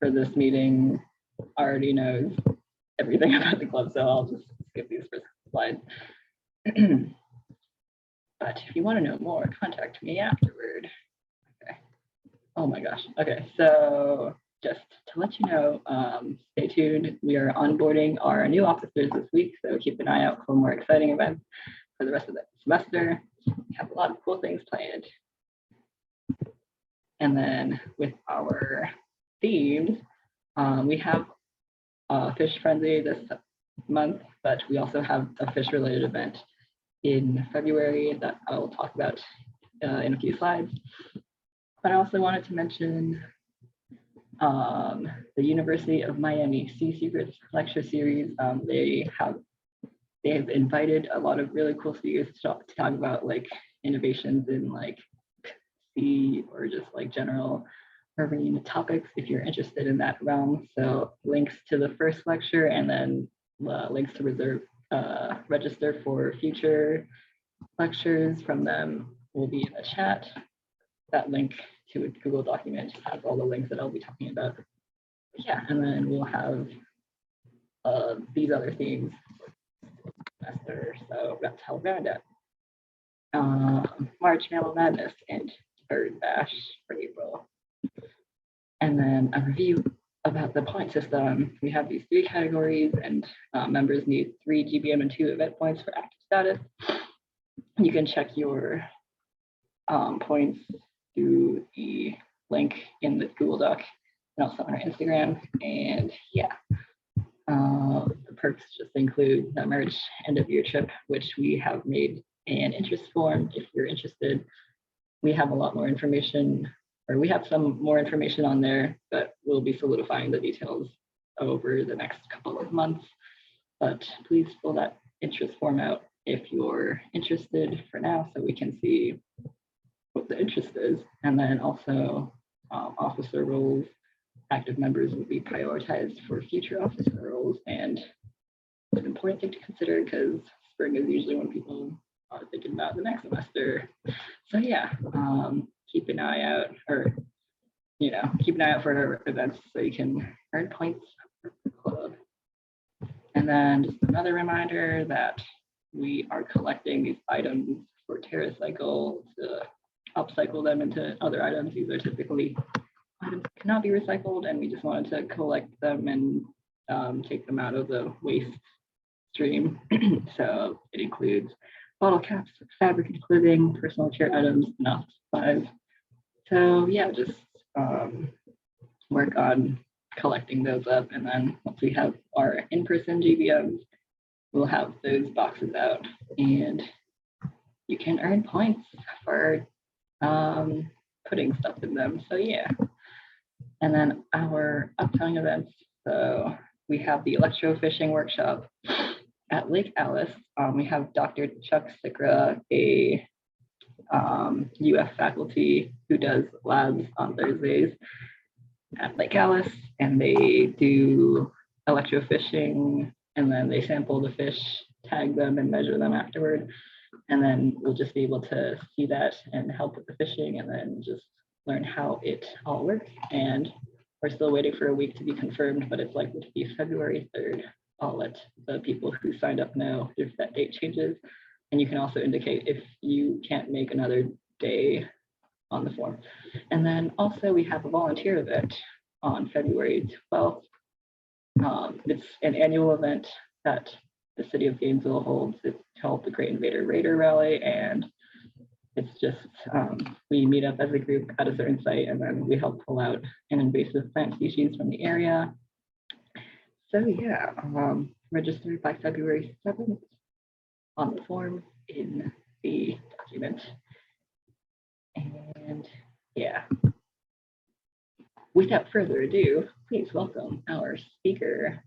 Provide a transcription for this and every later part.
for this meeting already knows everything about the club, so I'll just skip these first slides. But if you want to know more, contact me afterward. Okay. Oh my gosh. Okay, so just to let you know, stay tuned. We are onboarding our new officers this week, so keep an eye out for more exciting events for the rest of the semester. We have a lot of cool things planned. And then with our themes, we have Fish Frenzy this month, but we also have a fish-related event in February that I will talk about in a few slides. But I also wanted to mention the University of Miami Sea Secrets lecture series. They have invited a lot of really cool speakers to talk about like innovations in like sea or just like general marine topics if you're interested in that realm. So links to the first lecture and then links to register for future lectures from them will be in the chat. That link to a Google document has all the links that I'll be talking about. Yeah, and then we'll have these other themes semester. So Reptile Roundup, Marshmallow Madness, and Bird Bash for April. And then a review about the point system. We have these 3 categories, and members need 3 GBM and 2 event points for active status. You can check your points through the link in the Google Doc and also on our Instagram. And yeah, the perks just include the merch end of year trip, which we have made an interest form if you're interested. We have a lot more information, or we have some more information on there, but we'll be solidifying the details over the next couple of months. But please fill that interest form out if you're interested for now, so we can see what the interest is. And then also officer roles, active members will be prioritized for future officer roles. And it's an important thing to consider because spring is usually when people are thinking about the next semester. So yeah, keep an eye out, or keep an eye out for our events so you can earn points for the club. And then just another reminder that we are collecting these items for TerraCycle to upcycle them into other items. These are typically items that cannot be recycled, and we just wanted to collect them and take them out of the waste stream. So it includes bottle caps, fabric and clothing, personal care items, and office supplies. So yeah, just work on collecting those up, and then once we have our in-person GBMs, we'll have those boxes out, and you can earn points for putting stuff in them. So yeah, and then our upcoming events. So we have the electrofishing workshop at Lake Alice. We have Dr. Chuck Sikra, a UF faculty who does labs on Thursdays at Lake Alice, and they do electrofishing, and then they sample the fish, tag them, and measure them afterward. And then we'll just be able to see that and help with the fishing, and then just learn how it all works. And we're still waiting for a week to be confirmed, but it's likely to be February 3rd. I'll let the people who signed up know if that date changes. And you can also indicate if you can't make another day on the form. And then also we have a volunteer event on February 12th. It's an annual event that the city of Gainesville holds. It's called the Great Invader Raider Rally, and it's just we meet up as a group at a certain site, and then we help pull out an invasive plant species from the area. So yeah, register by February 7th on the form in the document. And yeah, without further ado, please welcome our speaker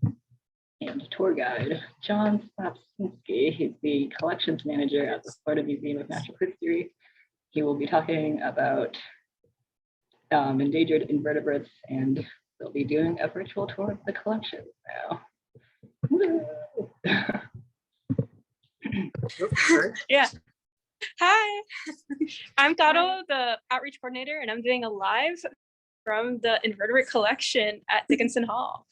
and tour guide, John Slapcinsky. He's the collections manager at the Florida Museum of Natural History. He will be talking about endangered invertebrates, and they'll be doing a virtual tour of the collection now. Yeah. Hi, I'm Caro, the outreach coordinator, and I'm doing a live from the invertebrate collection at Dickinson Hall.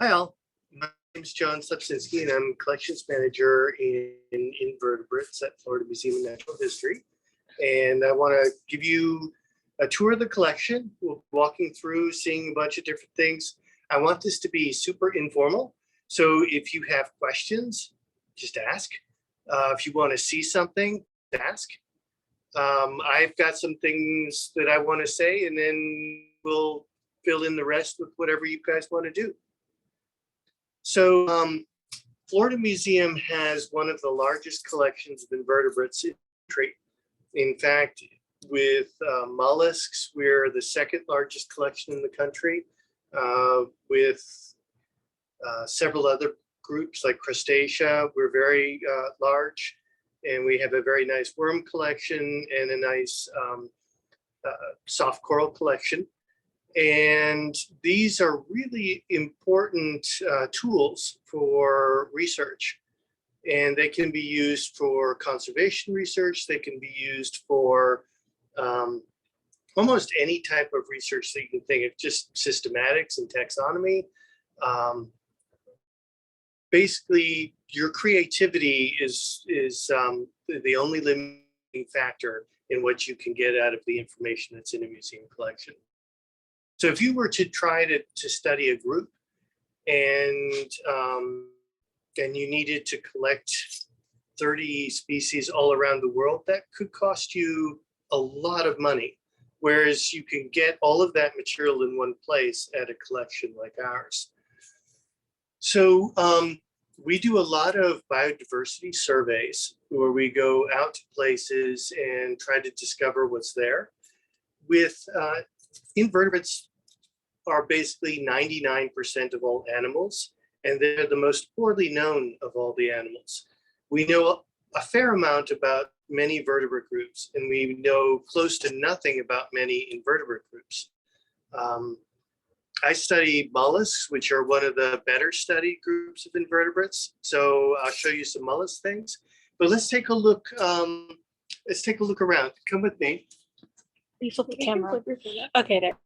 Hi all, my name is John Slapcinsky and I'm collections manager in invertebrates at Florida Museum of Natural History. And I want to give you a tour of the collection. We're walking through, seeing a bunch of different things. I want this to be super informal. So if you have questions, just ask. If you want to see something, ask. I've got some things that I want to say, and then we'll fill in the rest with whatever you guys want to do. So Florida Museum has one of the largest collections of invertebrates in the country. In fact, with mollusks, we're the second largest collection in the country, with several other groups like crustacea. We're very large, and we have a very nice worm collection and a nice soft coral collection. And these are really important tools for research. And they can be used for conservation research. They can be used for almost any type of research that you can think of, just systematics and taxonomy. Basically, your creativity is the only limiting factor in what you can get out of the information that's in a museum collection. So if you were to try to study a group and you needed to collect 30 species all around the world, that could cost you a lot of money. Whereas you can get all of that material in one place at a collection like ours. So we do a lot of biodiversity surveys where we go out to places and try to discover what's there. With invertebrates are basically 99% of all animals, and they're the most poorly known of all the animals. We know a fair amount about many vertebrate groups, and we know close to nothing about many invertebrate groups. I study mollusks, which are one of the better studied groups of invertebrates. So I'll show you some mollusk things. But let's take a look. Let's take a look around. Come with me. You flip the camera. Okay, there.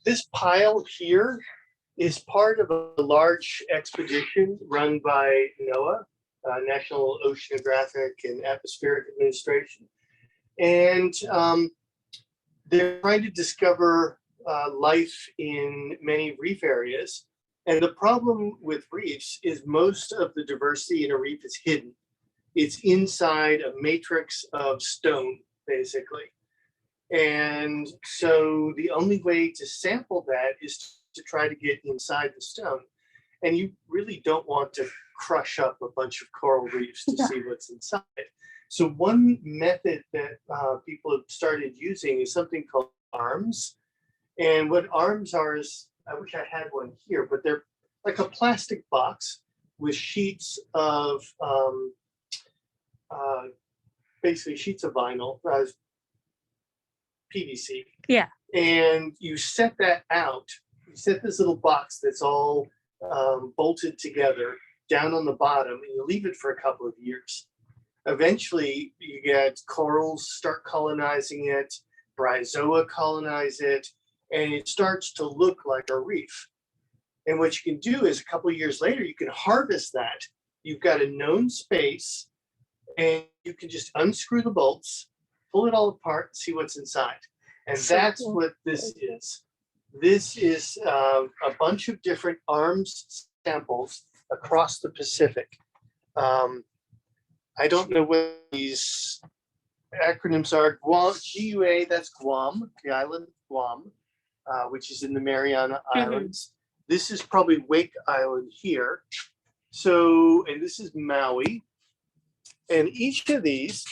This pile here is part of a large expedition run by NOAA, National Oceanographic and Atmospheric Administration. And they're trying to discover life in many reef areas. And the problem with reefs is most of the diversity in a reef is hidden. It's inside a matrix of stone, basically. And so the only way to sample that is to try to get inside the stone. And you really don't want to crush up a bunch of coral reefs to see what's inside. So one method that people have started using is something called arms. And what arms are is, I wish I had one here, but they're like a plastic box with sheets of, basically sheets of vinyl, PVC. Yeah. And you set that out, you set this little box that's all bolted together down on the bottom, and you leave it for a couple of years. Eventually, you get corals start colonizing it, bryozoa colonize it, and it starts to look like a reef. And what you can do is a couple of years later, you can harvest that. You've got a known space, and you can just unscrew the bolts, pull it all apart, and see what's inside. And that's what this is. This is a bunch of different arms samples across the Pacific. I don't know what these acronyms are. Guam, GUA, that's Guam, the island of Guam, which is in the Mariana Islands. This is probably Wake Island here. So, and this is Maui. And each of these,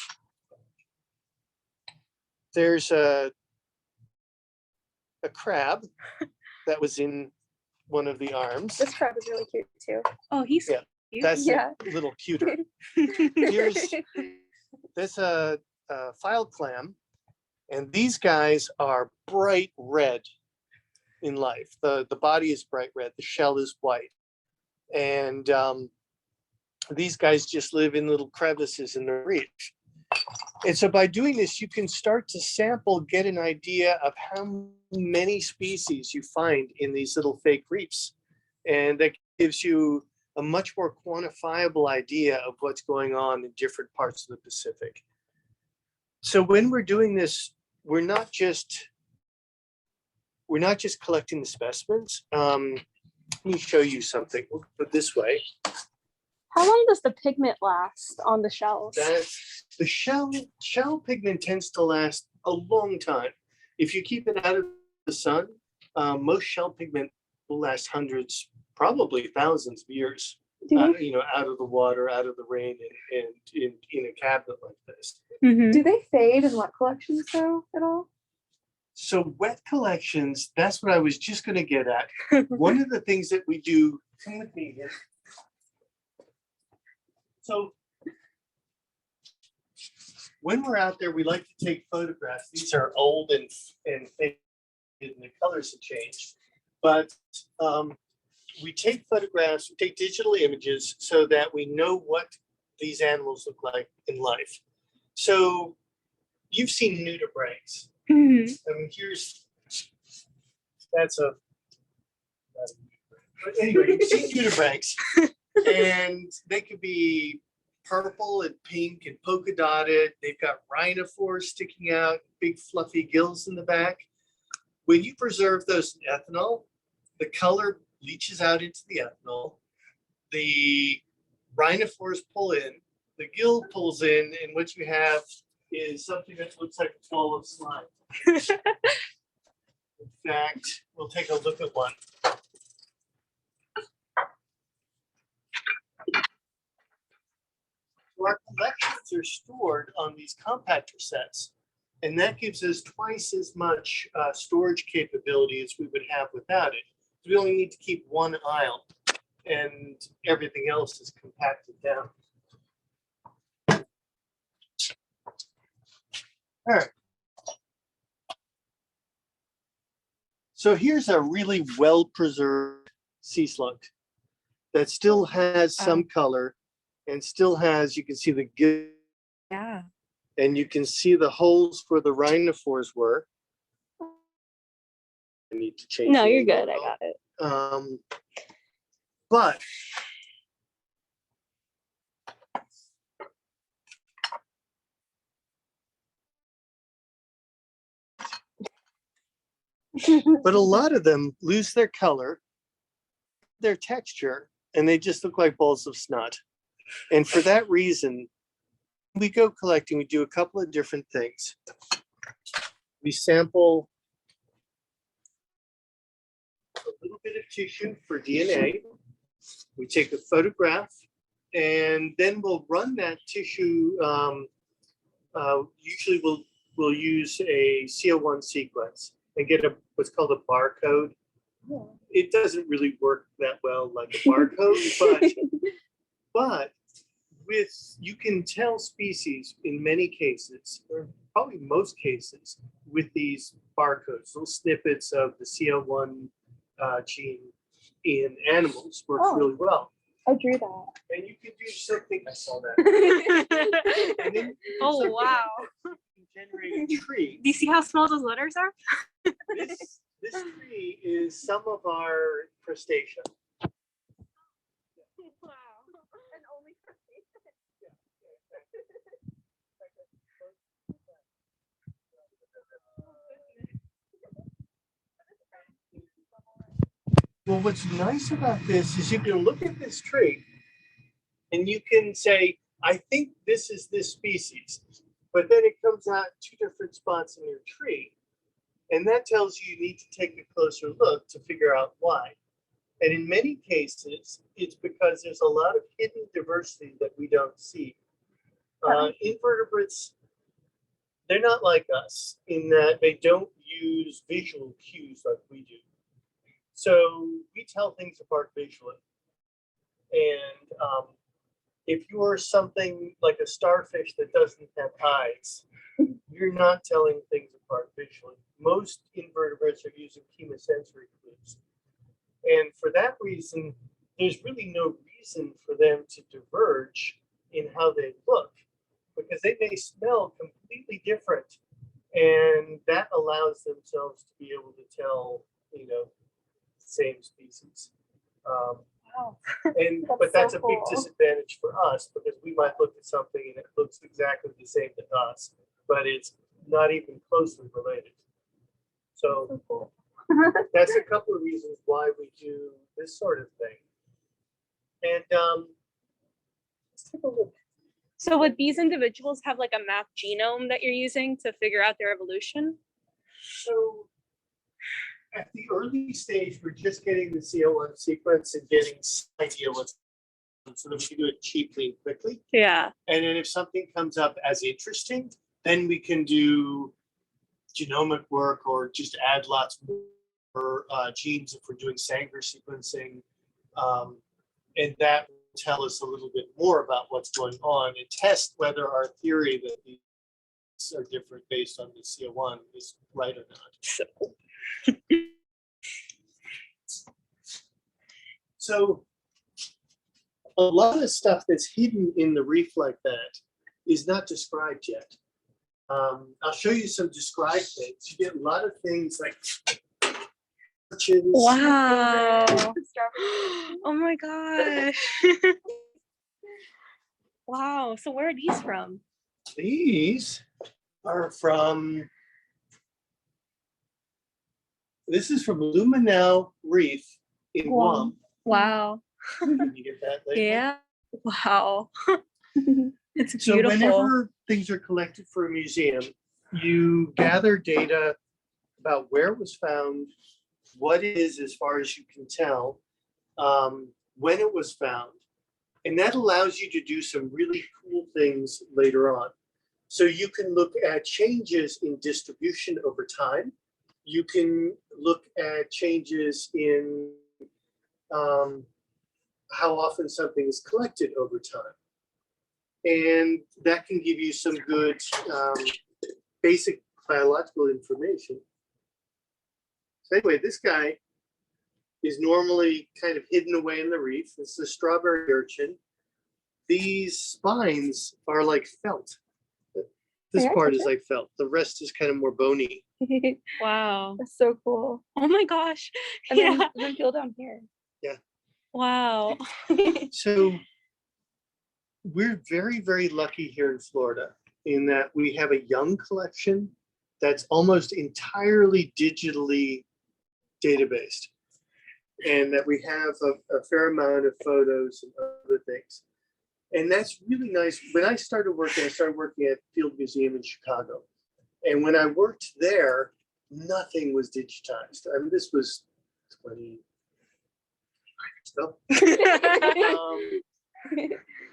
there's a crab that was in one of the arms. This crab is really cute too. Oh, he's Yeah. cute. That's Yeah. a little cuter. There's a file clam, and these guys are bright red in life. The body is bright red, the shell is white. And these guys just live in little crevices in the reef. And so by doing this, you can start to sample, get an idea of how many species you find in these little fake reefs. And that gives you a much more quantifiable idea of what's going on in different parts of the Pacific. So when we're doing this, we're not just collecting the specimens. Let me show you something. We'll put it this way. How long does the pigment last on the shells? The shell pigment tends to last a long time. If you keep it out of the sun, most shell pigment will last hundreds, probably thousands of years. Out of the water, out of the rain, and in a cabinet like this. Mm-hmm. Do they fade in wet collections though at all? So wet collections, that's what I was just going to get at. One of the things that we do, come with me here. So when we're out there, we like to take photographs. These are old and faded, and the colors have changed. But we take photographs, we take digital images so that we know what these animals look like in life. So you've seen nudibranchs. Mm-hmm. I mean, but anyway, you've seen nudibranchs, and they could be purple and pink and polka dotted. They've got rhinophores sticking out, big fluffy gills in the back. When you preserve those in ethanol, the color leaches out into the ethanol. The rhinophores pull in, the gill pulls in, and what you have is something that looks like a ball of slime. In fact, we'll take a look at one. Our collections are stored on these compactor sets, and that gives us twice as much storage capability as we would have without it. We only need to keep one aisle, and everything else is compacted down. All right. So here's a really well-preserved sea slug that still has some color and still has, you can see the gill. Yeah. And you can see the holes where the rhinophores were. I need to change. No, you're good. I got it. But a lot of them lose their color, their texture, and they just look like balls of snot. And for that reason, we go collecting, we do a couple of different things. We sample a little bit of tissue for DNA. We take a photograph, and then we'll run that tissue. Usually we'll use a CO1 sequence and get what's called a barcode. Yeah. It doesn't really work that well like a barcode, but you can tell species in many cases, or probably most cases, with these barcodes, little snippets of the CO1 gene in animals works really well. I drew that. And you can do something, I saw that. And then Oh, wow. You can generate a tree. Do you see how small those letters are? This tree is some of our crustacea. Wow. And only for Well, what's nice about this is you can look at this tree and you can say, I think this is this species, but then it comes out two different spots in your tree. And that tells you need to take a closer look to figure out why. And in many cases, it's because there's a lot of hidden diversity that we don't see. Invertebrates, they're not like us in that they don't use visual cues like we do. So we tell things apart visually. And if you're something like a starfish that doesn't have eyes, you're not telling things apart visually. Most invertebrates are using chemosensory clues. And for that reason, there's really no reason for them to diverge in how they look, because they may smell completely different, and that allows themselves to be able to tell, same species. Wow. And That's but that's so a big cool. disadvantage for us, because we might look at something and it looks exactly the same to us, but it's not even closely related. So So cool. that's a couple of reasons why we do this sort of thing. And let's take a look. So would these individuals have like a map genome that you're using to figure out their evolution? So at the early stage, we're just getting the CO1 sequence and getting some idea what's so that we can do it cheaply and quickly. Yeah. And then if something comes up as interesting, then we can do genomic work or just add lots more genes if we're doing Sanger sequencing. And that will tell us a little bit more about what's going on and test whether our theory that these are different based on the CO1 is right or not. So a lot of stuff that's hidden in the reef like that is not described yet. I'll show you some described things. You get a lot of things like urchins. Wow. Strawberry. Oh my gosh. Wow. So where are these from? These are from, this is from Luminel Reef in Guam. Wow. Can you get that label? Yeah. Wow. It's So beautiful. whenever things are collected for a museum, you gather data about where it was found, what it is as far as you can tell, when it was found, and that allows you to do some really cool things later on. So you can look at changes in distribution over time. You can look at changes in how often something is collected over time. And that can give you some good basic biological information. So anyway, this guy is normally kind of hidden away in the reef. This is a strawberry urchin. These spines are like felt. This Yeah, part is okay. like felt. The rest is kind of more bony. Wow. That's so cool. Oh my gosh. And Yeah. then feel down here. Wow. So we're very, very lucky here in Florida in that we have a young collection that's almost entirely digitally databased, and that we have a fair amount of photos and other things. And that's really nice. When I started working at Field Museum in Chicago. And when I worked there, nothing was digitized. I mean, this was 20 years ago.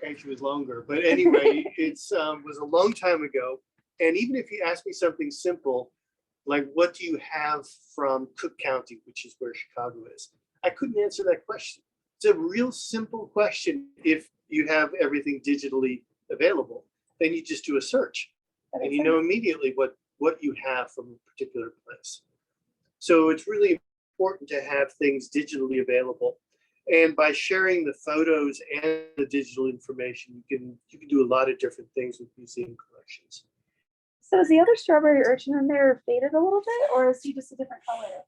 Actually, it was longer. But anyway, it's was a long time ago. And even if you ask me something simple, like what do you have from Cook County, which is where Chicago is, I couldn't answer that question. It's a real simple question. If you have everything digitally available, then you just do a search and you know immediately what you have from a particular place. So it's really important to have things digitally available. And by sharing the photos and the digital information, you can do a lot of different things with museum collections. So is the other strawberry urchin in there faded a little bit, or is he just a different color?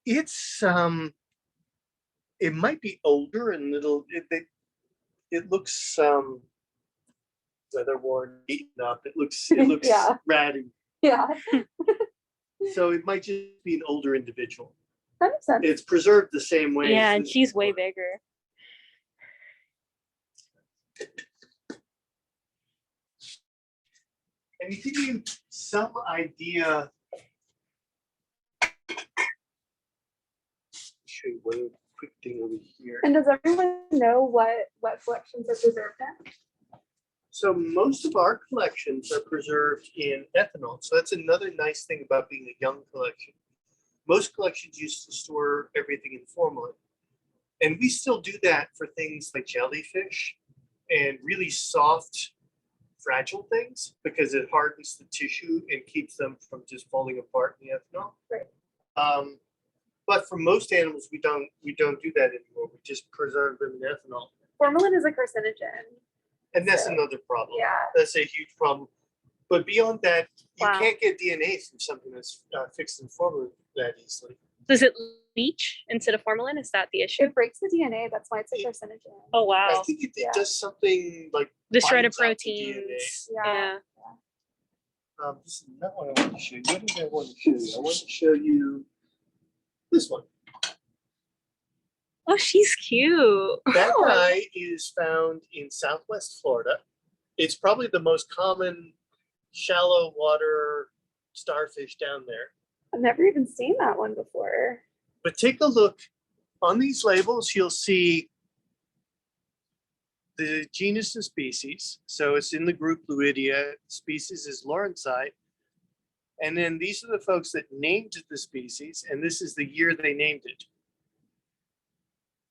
It's it might be older and it looks weather worn, eaten up. It looks Yeah. ratty. Yeah, So it might just be an older individual. that makes sense. It's preserved the same way. Yeah, as and this she's way one. bigger. And to give you some idea, show you one quick thing over here. And does everyone know what collections are preserved in? So most of our collections are preserved in ethanol. So that's another nice thing about being a young collection. Most collections used to store everything in formalin. And we still do that for things like jellyfish and really soft, fragile things, because it hardens the tissue and keeps them from just falling apart in the ethanol. Right. But for most animals, we don't do that anymore. We just preserve them in ethanol. Formalin is a carcinogen. And that's So, another problem. Yeah. That's a huge problem. But beyond that, you Wow. can't get DNA from something that's fixed in formalin that easily. Does it leach instead of formalin? Is that the issue? It breaks the DNA. That's why it's a carcinogen. Oh I wow. think it Yeah. does something like The shredded binds out the DNA. proteins. Yeah. Yeah. This is not what I want to show you. What did I want to show you? I want to show you this one. Oh, she's cute. That Oh. guy is found in Southwest Florida. It's probably the most common shallow water starfish down there. I've never even seen that one before. But take a look on these labels, you'll see the genus and species. So it's in the group Luidia. Species is Lawrencei. And then these are the folks that named the species, and this is the year they named it.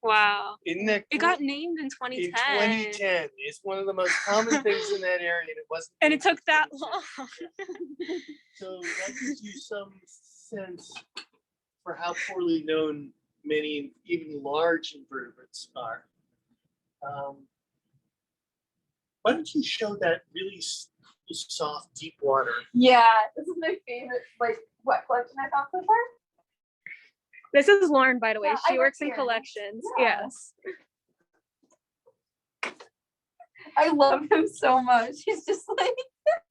Wow. Isn't that It cool? got named in In 2010. 2010. It's one of the most common things in that area, and it wasn't. And it took that 2010. long. So that gives you some sense for how poorly known many, even large invertebrates are. Why don't you show that really soft, deep water? Yeah, this is my favorite, like, what collection I found so far? This is Lauren, by the way. Yeah, I She work works in here. collections. Yeah. Yes. I love him so much. He's just like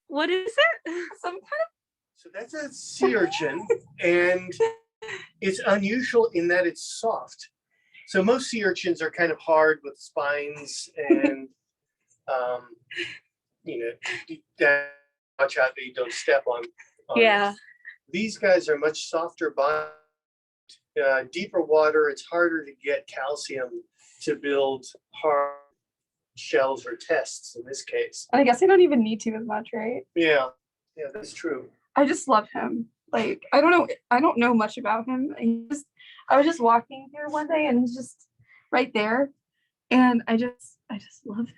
What is it? some kind So that's a sea urchin, and it's unusual in that it's soft. So most sea urchins are kind of hard with spines and, that watch out that you don't step on. Yeah. it. These guys are much softer body. Deeper water, it's harder to get calcium to build hard shells or tests in this case. I guess I don't even need to as much, right? Yeah, that's true. I just love him. Like, I don't know much about him. I was just walking here one day and he's just right there. And I just love him.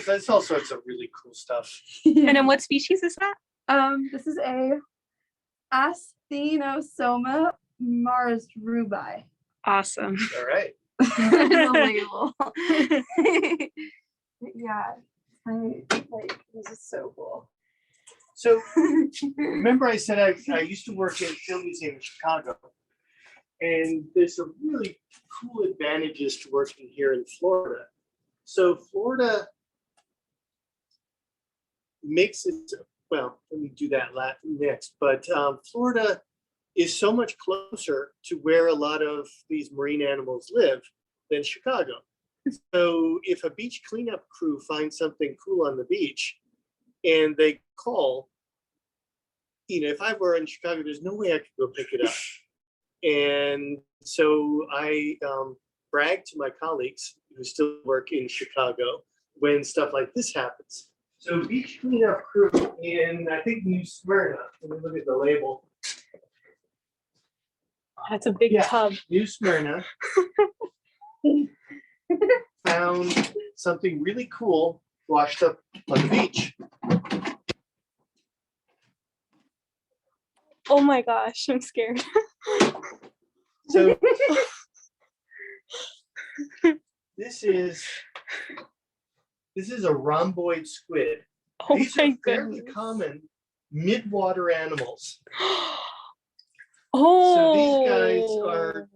That's all sorts of really cool stuff. And then what species is that? This is a Asthenosoma marsrubi. Awesome. All right. The label. Yeah. This is so cool. So remember I said I used to work in a film museum in Chicago, and there's some really cool advantages to working here in Florida. So Florida makes it, well, let me do that next, but Florida is so much closer to where a lot of these marine animals live than Chicago. So if a beach cleanup crew finds something cool on the beach and they call, if I were in Chicago, there's no way I could go pick it up. And so I brag to my colleagues who still work in Chicago when stuff like this happens. So beach cleanup crew in, I think, New Smyrna. Let me look at the label. That's a big Yeah. tub. New Smyrna found something really cool washed up on the beach. Oh my gosh, I'm scared. So this is a rhomboid squid. Oh These my are fairly goodness. common midwater animals. Oh. So these guys are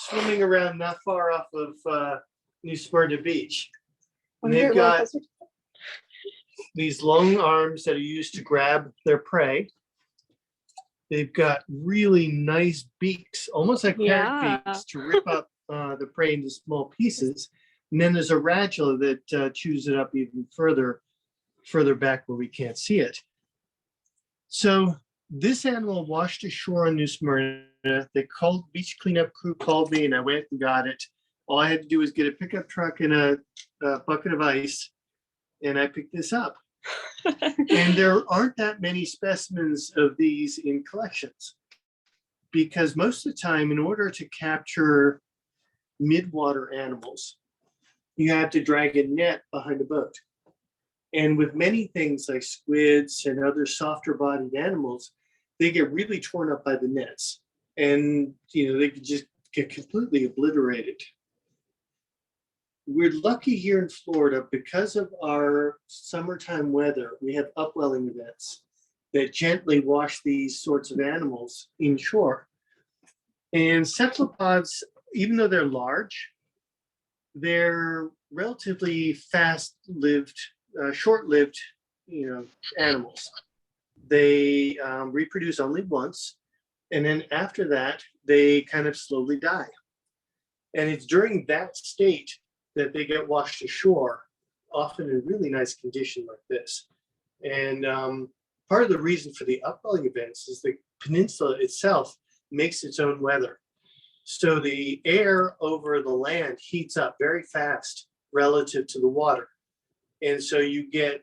swimming around not far off of New Smyrna Beach. And they've got these long arms that are used to grab their prey. They've got really nice beaks, almost like Yeah. parrot beaks, to rip up the prey into small pieces. And then there's a radula that chews it up even further back where we can't see it. So this animal washed ashore in New Smyrna. The beach cleanup crew called me, and I went and got it. All I had to do was get a pickup truck and a bucket of ice, and I picked this up. And there aren't that many specimens of these in collections, because most of the time, in order to capture midwater animals, you have to drag a net behind a boat. And with many things like squids and other softer bodied animals, they get really torn up by the nets. and they could just get completely obliterated. We're lucky here in Florida because of our summertime weather. We have upwelling events that gently wash these sorts of animals inshore. And cephalopods, even though they're large, they're relatively fast-lived, short-lived, animals. They reproduce only once, and then after that, they kind of slowly die. And it's during that state that they get washed ashore, often in really nice condition like this. And part of the reason for the upwelling events is the peninsula itself makes its own weather. So the air over the land heats up very fast relative to the water. And so you get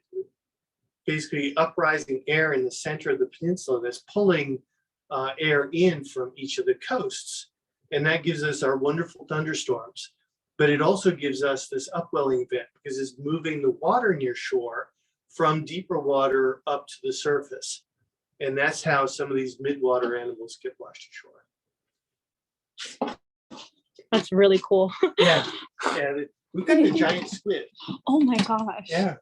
basically uprising air in the center of the peninsula that's pulling air in from each of the coasts. And that gives us our wonderful thunderstorms. But it also gives us this upwelling event because it's moving the water near shore from deeper water up to the surface. And that's how some of these midwater animals get washed ashore. That's really cool. Yeah, we've got the giant squid. Oh my gosh. Yeah,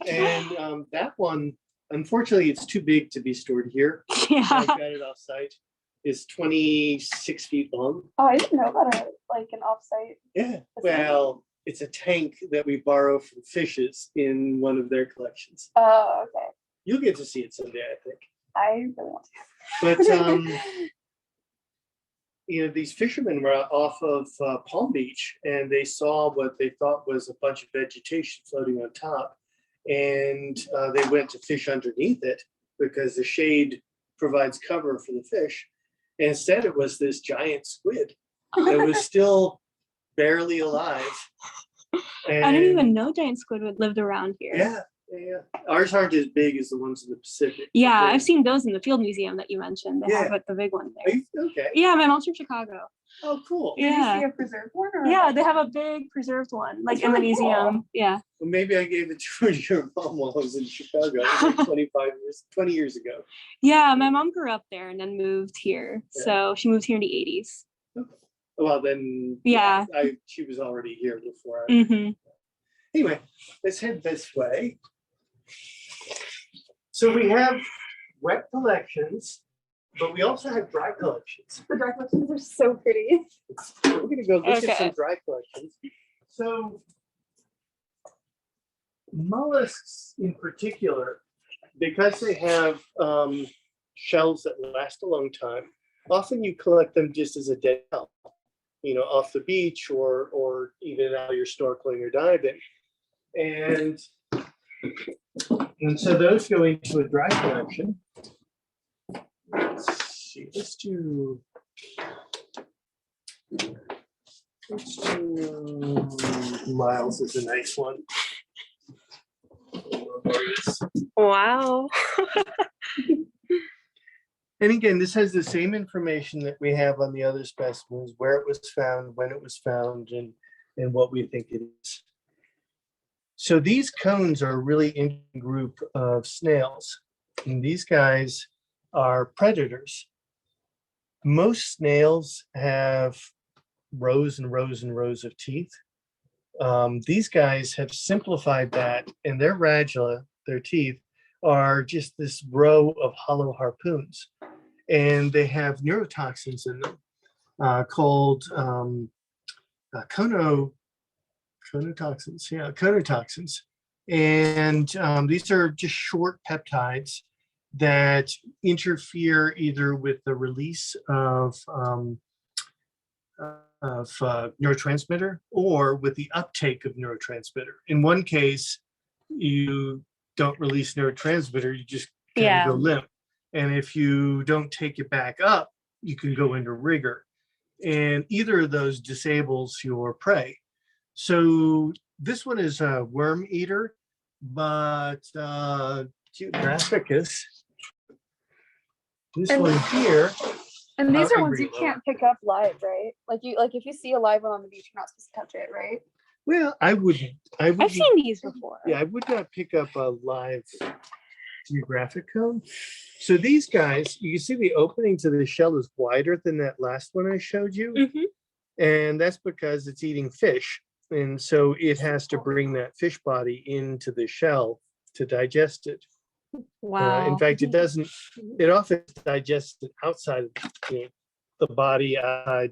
and that one, unfortunately, it's too big to be stored here. Yeah. I've got it off site. It's 26 feet long. Oh, I didn't know about an offsite. Yeah, well, it's a tank that we borrow from fishes in one of their collections. Oh, okay. You'll get to see it someday, I think. I really want to. But these fishermen were off of Palm Beach, and they saw what they thought was a bunch of vegetation floating on top, and they went to fish underneath it because the shade provides cover for the fish. And instead, it was this giant squid that was still barely alive. And I didn't even know giant squid lived around here. Yeah. Ours aren't as big as the ones in the Pacific. Yeah, I've seen those in the field museum that you mentioned. They have the big one there. Okay. Yeah, my mom's from Chicago. Oh, cool. Did you Yeah. see a preserved one? Or Yeah, they have a big preserved one, like That's in the really cool. museum. Yeah. Well, maybe I gave it to your mom while I was in Chicago. It was like 20 years ago. Yeah, my mom grew up there and then moved here. Yeah. So she moved here in the 80s. Well, then Yeah. she was already here before. Mm-hmm. Anyway, let's head this way. So we have wet collections, but we also have dry collections. The dry collections are so pretty. We're going to go look at some Okay. dry collections. So mollusks in particular, because they have shells that last a long time, often you collect them just as a dead shell, off the beach or even out you're snorkeling or diving. And so those go into a dry collection. Let's see, let's do Miles is a nice one. Wow. And again, this has the same information that we have on the other specimens, where it was found, when it was found, and what we think it is. So these cones are a really interesting group of snails. And these guys are predators. Most snails have rows and rows and rows of teeth. These guys have simplified that, and their radula, their teeth, are just this row of hollow harpoons. And they have neurotoxins in them called conotoxins. And these are just short peptides that interfere either with the release of neurotransmitter or with the uptake of neurotransmitter. In one case, you don't release neurotransmitter, you just kind of go limp. And if you don't take it back up, you can go into rigor. And either of those disables your prey. So this one is a worm eater, but Geographicus, this one here. And these are I'll ones bring you it can't pick up live, right? Like if you see a live one on the beach, you're not supposed to touch it, right? Well, I wouldn't. I've seen these before. Yeah, I would not pick up a live. geographic cone. So these guys, you can see the opening to the shell is wider than that last one I showed you. Mhm. And that's because it's eating fish. And so it has to bring that fish body into the shell to digest it. Wow. In fact, it often digests it outside of the body,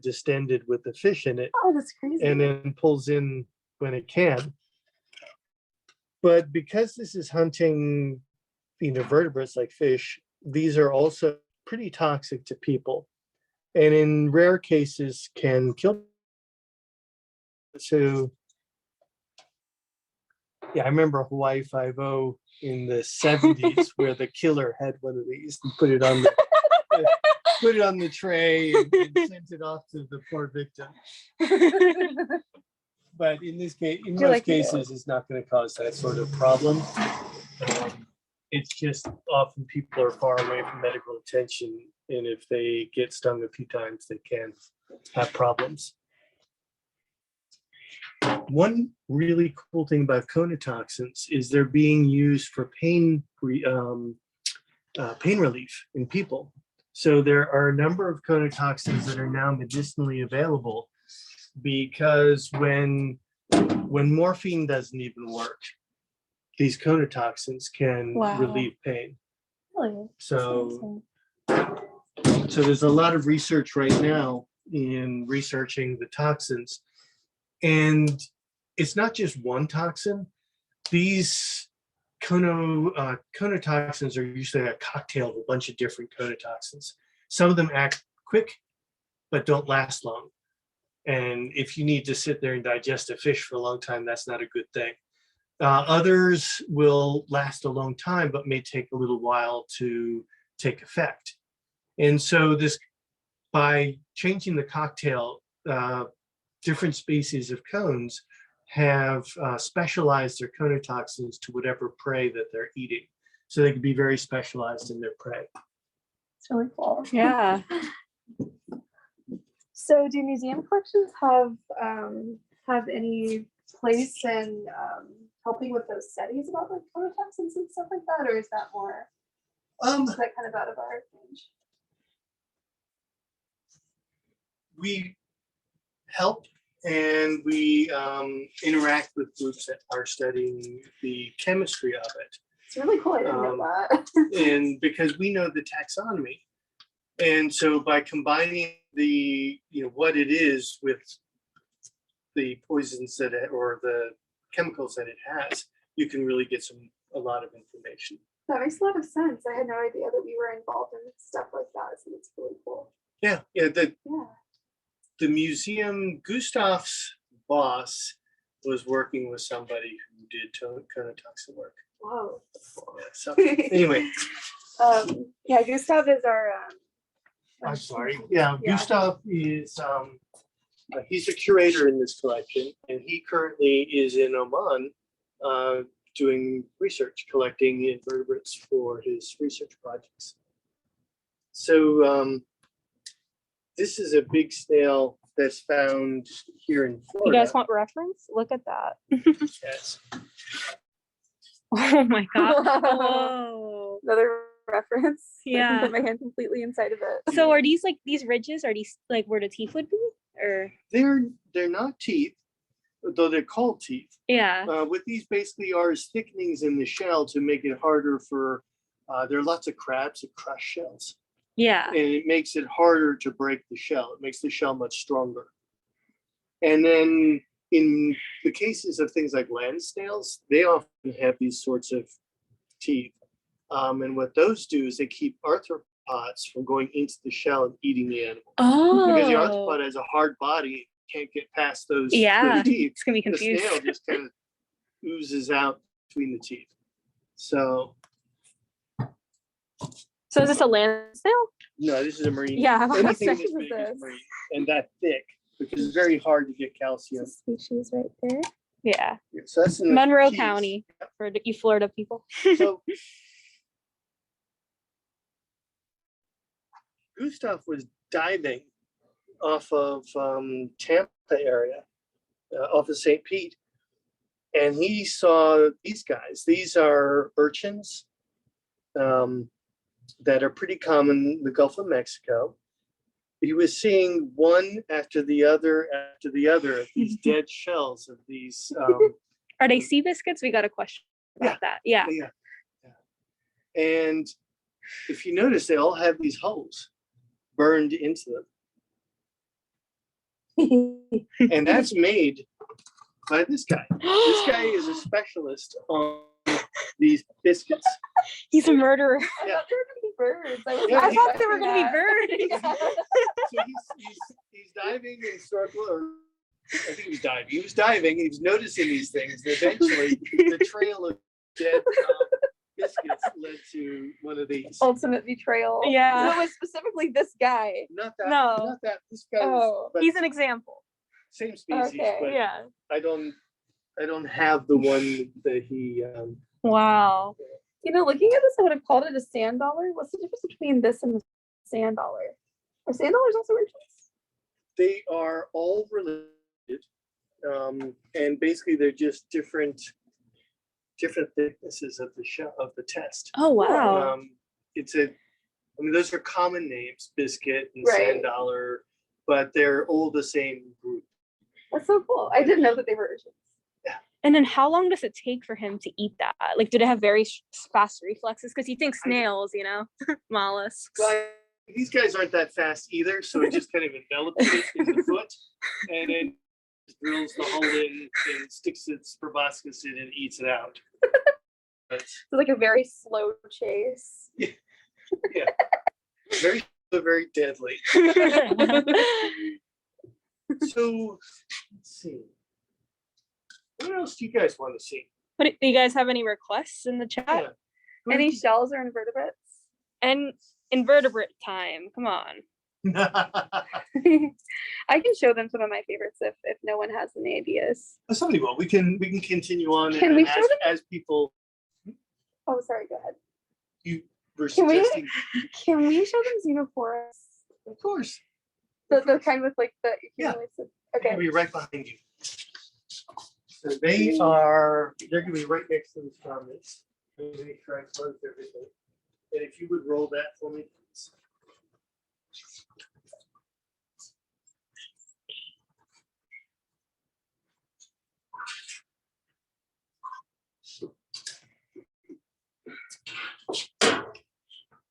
distended with the fish in it, Oh, that's crazy. and then pulls in when it can. But because this is hunting vertebrates like fish, these are also pretty toxic to people, and in rare cases can kill. So yeah, I remember Hawaii 5-0 in the 70s where the killer had one of these and put it on the tray and sent it off to the poor victim. But in this case, in most cases, it's not going to cause that sort of problem. It's just often people are far away from medical attention, and if they get stung a few times, they can have problems. One really cool thing about conotoxins is they're being used for pain relief in people. So there are a number of conotoxins that are now medicinally available because when morphine doesn't even work, these conotoxins can relieve pain. Really? So there's a lot of research right now in researching the toxins. And it's not just one toxin. These conotoxins are usually a cocktail of a bunch of different conotoxins. Some of them act quick, but don't last long. And if you need to sit there and digest a fish for a long time, that's not a good thing. Others will last a long time, but may take a little while to take effect. And so by changing the cocktail, different species of cones have specialized their conotoxins to whatever prey that they're eating. So they can be very specialized in their prey. It's really cool. Yeah. So do museum collections have any place in helping with those studies about like conotoxins and stuff like that, or is that more is that kind of out of our range? We help and we interact with groups that are studying the chemistry of it. It's really cool. I didn't know that. And because we know the taxonomy. And so by combining the, what it is with the poisons or the chemicals that it has, you can really get a lot of information. That makes a lot of sense. I had no idea that we were involved in stuff like that. So it's really cool. Yeah. The museum, Gustav's boss was working with somebody who did conotoxin work. Wow. Yeah, so anyway. Gustav is our I'm sorry. Yeah, Gustav is he's a curator in this collection, and he currently is in Oman doing research, collecting invertebrates for his research projects. So this is a big snail that's found here in Florida. You guys want reference? Look at that. Yes. Oh my God. Whoa. another reference. Yeah. I can put my hand completely inside of it. So are these like these ridges? Are these like where the teeth would be? Or They're not teeth, though they're called teeth. yeah. What these basically are is thickenings in the shell to make it harder for, there are lots of crabs that crush shells. Yeah. And it makes it harder to break the shell. It makes the shell much stronger. And then in the cases of things like land snails, they often have these sorts of teeth. And what those do is they keep arthropods from going into the shell and eating the animal. Oh. Because the arthropod has a hard body, can't get past those Yeah. teeth. It's gonna be confused. The snail just kind of oozes out between the teeth. So is this a land snail? no, this is a marine. Yeah. Anything What this species big is is this? marine and that thick, because it's very hard to get calcium. Species right there. Yeah. So that's in the Monroe Keys. County for you Florida people. So Gustav was diving off of Tampa area, off of St. Pete, and he saw these guys. These are urchins, that are pretty common in the Gulf of Mexico. He was seeing one after the other of these dead shells of these. Are they sea biscuits? We got a question about that. Yeah. And if you notice, they all have these holes burned into them. And that's made by this guy. This guy is a specialist on these biscuits. He's a murderer. Yeah. I thought they were gonna be birds. Yeah, I thought they were going to be birds. So he's diving in circle, or I think he was diving. He was diving. He was noticing these things. And eventually, the trail of dead biscuits led to one of these. Ultimate betrayal. Yeah. So it was specifically this guy. Not that. No. Not that. This guy. Oh. But He's an example. same species, Okay. but Yeah. I don't have the one that he. Wow. You know, looking at this, I would have called it a sand dollar. What's the difference between this and a sand dollar? Are sand dollars also originals? They are all related, and basically they're just different thicknesses of the shell of the test. Oh, wow. Those are common names, biscuit and Right. sand dollar, but they're all the same group. That's so cool. I didn't know that they were originals. And then how long does it take for him to eat that? Like, did it have very fast reflexes? Because you think snails, mollusks. Well, these guys aren't that fast either, so it just kind of envelops it in the foot, and then drills the hole in and sticks its proboscis in and eats it out. It's like a very slow chase. Yeah, very deadly. So let's see. What else do you guys want to see? Do you guys have any requests in the chat? Yeah. Any shells or invertebrates? And invertebrate time. Come on. I can show them some of my favorites if no one has any ideas. Somebody will. We can continue on. Can and we show them? as people Oh, sorry, go ahead. you were Can we- suggesting? Can we show them xenophorus? Of course. The kind with like the Yeah. accumulated- They're Okay. gonna be right behind you. So they're gonna be right next to the comments. Let me make sure I close everything. And if you would roll that for me, please.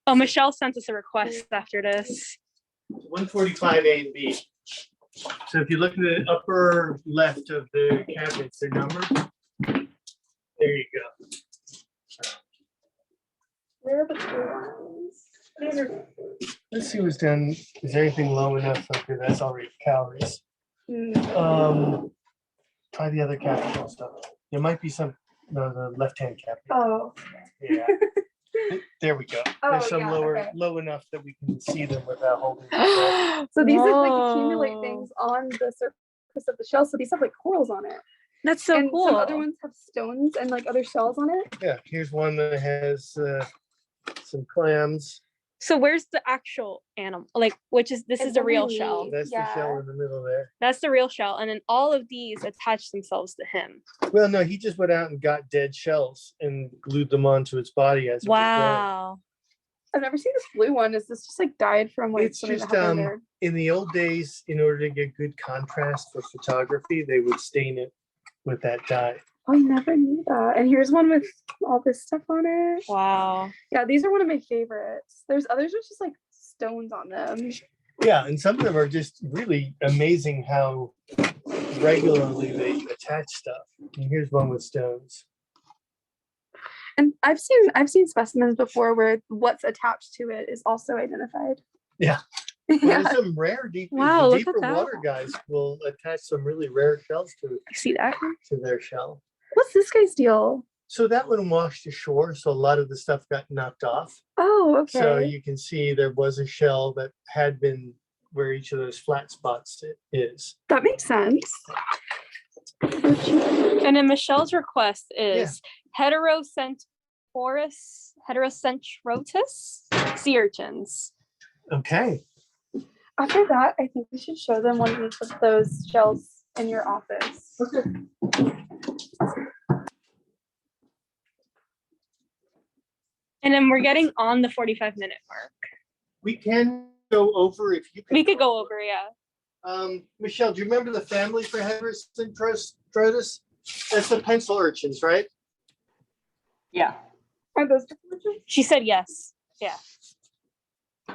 Oh, Michelle sent us a request after this. 145 A and B. So if you look at the upper left of the cabinets, they're numbered. There you go. Where are the blue ones? These are Let's see what's done. Is there anything low enough? Okay, that's already calories. Try the other capital stuff. There might be some, no, the left-hand cabinet. oh. Yeah. There we go. Oh, There's some yeah, lower, okay. low enough that we can see them without holding them. So these like accumulate Whoa. things on the surface of the shell. So these have like corals on it. That's so and cool. some other ones have stones and like other shells on it. Yeah, here's one that has some clams. So where's the actual animal? Like, this It's is a real really shell. neat. That's the shell in the middle there. That's the real shell. And then all of these attach themselves to him. Well, no, he just went out and got dead shells and glued them onto its body as it was Wow. I've never seen this blue one. Is this just like dyed from like It's something just, that happened there? growing. In the old days, in order to get good contrast for photography, they would stain it with that dye. Oh, I never knew that. And here's one with all this stuff on it. Wow. Yeah, these are one of my favorites. There's others with just like stones on them. Yeah, and some of them are just really amazing how regularly they attach stuff. And here's one with stones. And I've seen specimens before where what's attached to it is also identified. Yeah. Well, Yeah. there's some rare Wow, the look at deeper that. water guys will attach some really rare shells I see that. to their shell. What's this guy's deal? So that one washed ashore, so a lot of the stuff got knocked off. Oh, okay. So you can see there was a shell that had been where each of those flat spots is. That makes sense. And then Michelle's request is heterocentrotus sea urchins. Okay. After that, I think we should show them one of each of those shells in your office. Okay. And then we're getting on the 45-minute mark. We can go over if you. We could go over, yeah. Michelle, do you remember the family for Heteris introtus? That's the pencil urchins, right? Yeah, Are those different? She said yes. Yeah.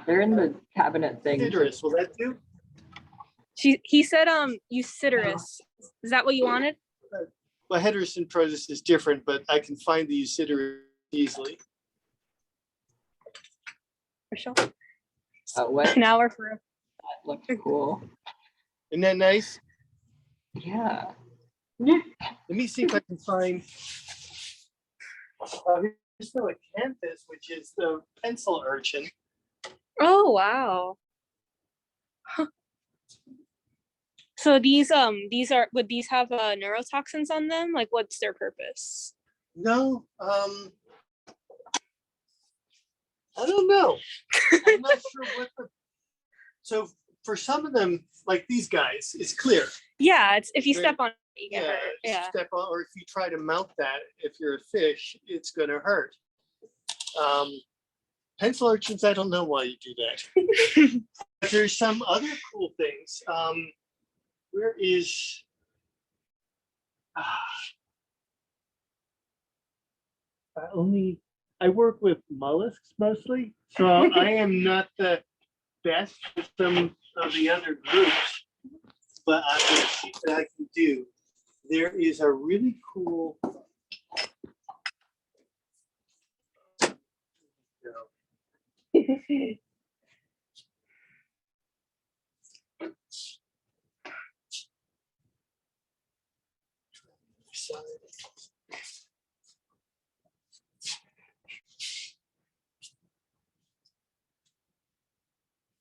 they're in the cabinet thing. Heteris, will that do? He said Eusiderus. Is that what you wanted? Well, Heteris introtus is different, but I can find the Eusiderus easily. Michelle? What? An hour for That looks cool. Isn't that nice? Yeah. Let me see if I can find. Here's the acanthus, which is the pencil urchin. Oh wow. Huh. So these would these have neurotoxins on them? Like what's their purpose? No, I don't know. I'm not sure what the. So for some of them, like these guys, it's clear. Yeah, it's if you Right. step on it, you get Yeah, hurt. if you Yeah. step on, or if you try to mount that, if you're a fish, it's gonna hurt. Pencil urchins, I don't know why you do that. But there's some other cool things. Where is? I work with mollusks mostly, so I am not the best with some of the other groups. But I'm gonna see what I can do. There is a really cool.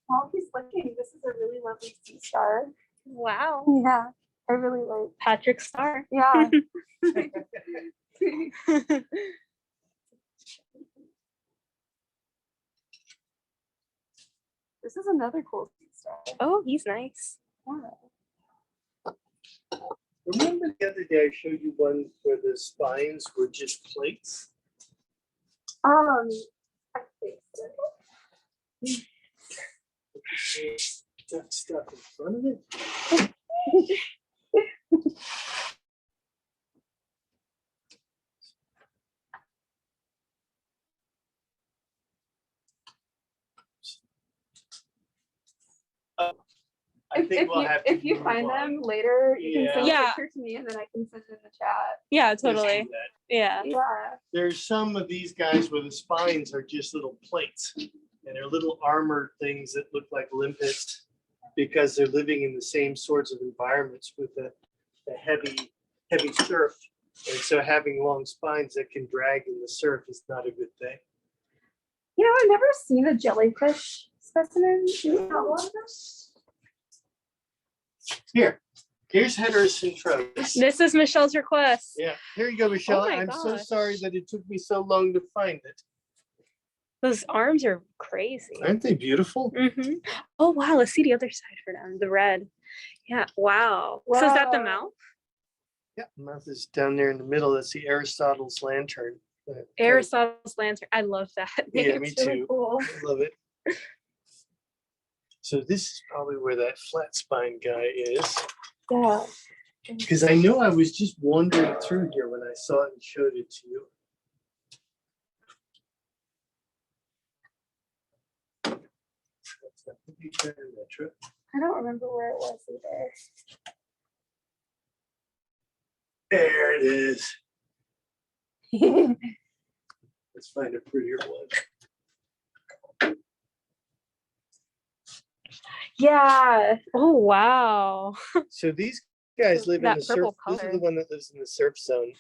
While he's looking, this is a really lovely sea star. Wow. Yeah, I really like. Patrick Star. Yeah. This is another cool sea star. Oh, he's nice. Yeah. Remember the other day I showed you one where the spines were just plates? I think so. Got stuff in front of it. I think we'll have to If you move find on. them later, you can send Yeah. a picture to me and then I can send it in the chat. Yeah, Let's do totally. that. Yeah. Yeah. There's some of these guys where the spines are just little plates and they're little armored things that look like limpets because they're living in the same sorts of environments with the heavy surf. And so having long spines that can drag in the surf is not a good thing. You know, I've never seen a jellyfish specimen. Do you have one of those? Here's Heteris introtus. This is Michelle's request. Yeah, here you go, Michelle. Oh my I'm so gosh. sorry that it took me so long to find it. Those arms are crazy. Aren't they beautiful? Oh wow, let's see the other side for them. The red. Yeah. Wow. So is that the Wow. mouth? Yeah, mouth is down there in the middle. That's the Aristotle's lantern. Aristotle's lantern. I love that. Yeah, me It's really too. cool. I love it. So this is probably where that flat spine guy is. Yeah. Because I know I was just wandering through here when I saw it and showed it to you. I don't remember where it was either. There it is. Let's find a prettier one. Yeah. Oh wow. So these guys live in That the surf. purple This is the color. one that lives in the surf zone.